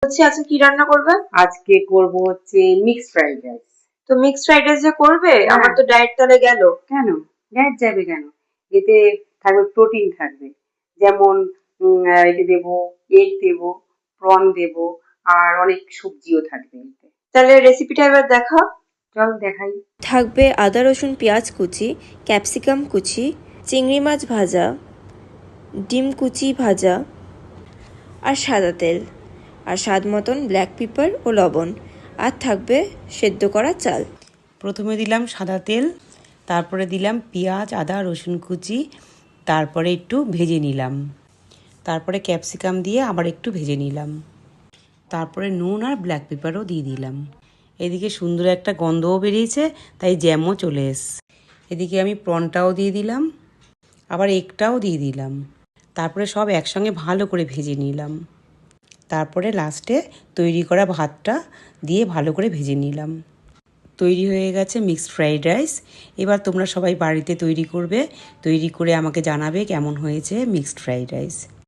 বলছি আজকে কি রান্না করবে? আজকে করব হচ্ছে মিক্সড ফ্রাইড রাইস। তো মিক্সড ফ্রাইড রাইস যে করবে, হ্যাঁ। আমার তো ডায়েট তাহলে গেল। কেন? গ্যাস যাবে কেন? এতে থাকবে প্রোটিন থাকবে। যেমন এতে দেবো এগ দেবো, প্রন দেবো, আর অনেক সবজিও থাকবে এতে। তাহলে রেসিপিটা এবার দেখাও। চল দেখাই। থাকবে আদা রসুন পেঁয়াজ কুচি, ক্যাপসিকাম কুচি, চিংড়ি মাছ ভাজা, ডিম কুচি ভাজা আর সাদা তেল, আর স্বাদ মতন ব্ল্যাক পেপার ও লবণ, আর থাকবে সেদ্ধ করা চাল। প্রথমে দিলাম সাদা তেল, তারপরে দিলাম পেঁয়াজ আদা রসুন কুচি, তারপরে একটু ভেজে নিলাম, তারপরে ক্যাপসিকাম দিয়ে আবার একটু ভেজে নিলাম, তারপরে নুন আর ব্ল্যাক পেপারও দিয়ে দিলাম। এদিকে সুন্দর একটা গন্ধও বেরিয়েছে, তাই জ্যামও চলে এসছে। এদিকে আমি প্রনটাও দিয়ে দিলাম, আবার এগটাও দিয়ে দিলাম, তারপরে সব একসঙ্গে ভালো করে ভেজে নিলাম। তারপরে লাস্টে তৈরি করা ভাতটা দিয়ে ভালো করে ভেজে নিলাম। তৈরি হয়ে গেছে মিক্সড ফ্রাইড রাইস। এবার তোমরা সবাই বাড়িতে তৈরি করবে, তৈরি করে আমাকে জানাবে কেমন হয়েছে মিক্সড ফ্রাইড রাইস।